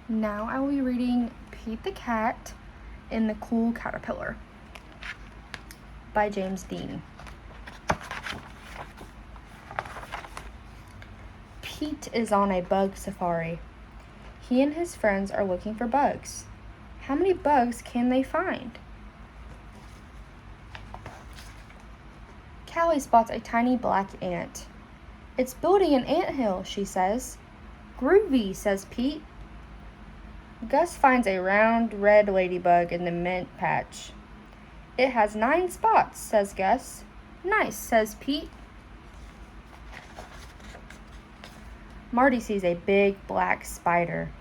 Now I will be reading Pete the Cat and the Cool Caterpillar by James Dean. Pete is on a bug safari. He and his friends are looking for bugs. How many bugs can they find? Callie spots a tiny black ant. It's building an anthill, she says. Groovy, says Pete. Gus finds a round red ladybug in the mint patch. It has 9 spots, says Gus. Nice, says Pete. Marty sees a big black spider.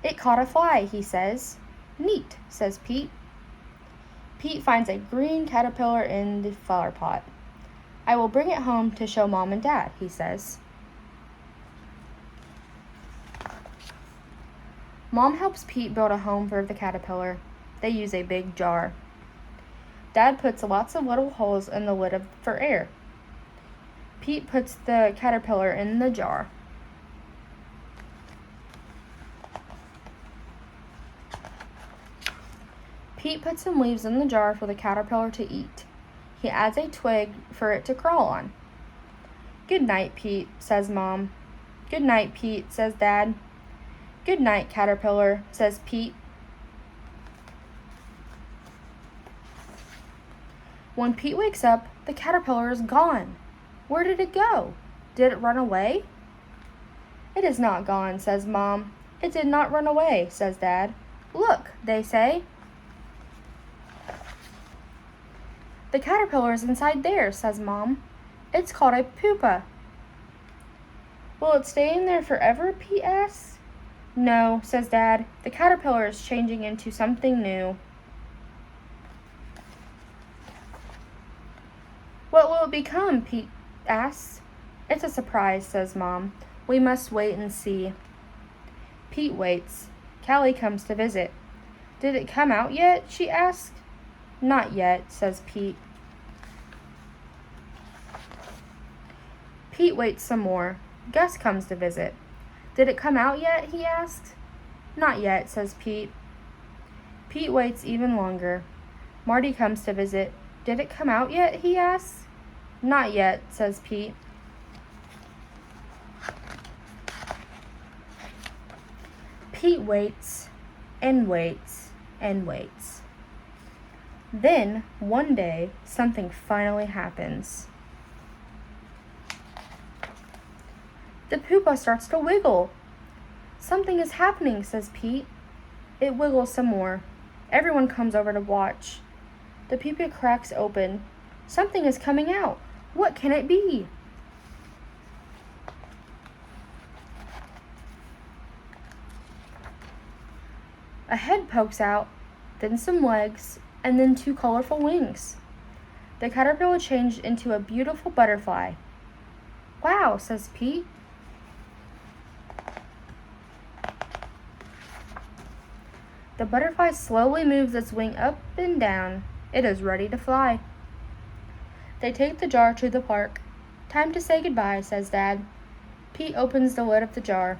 It caught a fly, he says. Neat, says Pete. Pete finds a green caterpillar in the flower pot. I will bring it home to show Mom and Dad, he says. Mom helps Pete build a home for the caterpillar. They use a big jar. Dad puts lots of little holes in the lid for air. Pete puts the caterpillar in the jar. Pete puts some leaves in the jar for the caterpillar to eat. He adds a twig for it to crawl on. Good night, Pete, says Mom. Good night, Pete, says Dad. Good night, caterpillar, says Pete. When Pete wakes up, the caterpillar is gone. Where did it go? Did it run away? It is not gone, says Mom. It did not run away, says Dad. Look, they say. The caterpillar is inside there, says Mom. It's called a pupa. Will it stay in there forever? Pete asks. No, says Dad. The caterpillar is changing into something new. What will it become? Pete asks. It's a surprise, says Mom. We must wait and see. Pete waits. Callie comes to visit. Did it come out yet? She asks. Not yet, says Pete. Pete waits some more. Gus comes to visit. Did it come out yet? He asks. Not yet, says Pete. Pete waits even longer. Marty comes to visit. Did it come out yet? He asks. Not yet, says Pete. Pete waits and waits and waits. Then, one day, something finally happens. The pupa starts to wiggle. Something is happening, says Pete. It wiggles some more. Everyone comes over to watch. The pupa cracks open. Something is coming out. What can it be? A head pokes out, then some legs, and then 2 colorful wings. The caterpillar changed into a beautiful butterfly. Wow, says Pete. The butterfly slowly moves its wing up and down. It is ready to fly. They take the jar to the park. Time to say goodbye, says Dad. Pete opens the lid of the jar.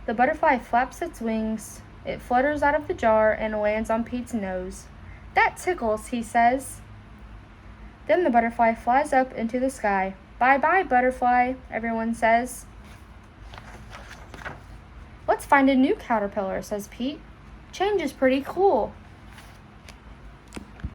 The butterfly flaps its wings. It flutters out of the jar and lands on Pete's nose. That tickles, he says. Then the butterfly flies up into the sky. Bye-bye, butterfly, everyone says. Let's find a new caterpillar, says Pete. Change is pretty cool.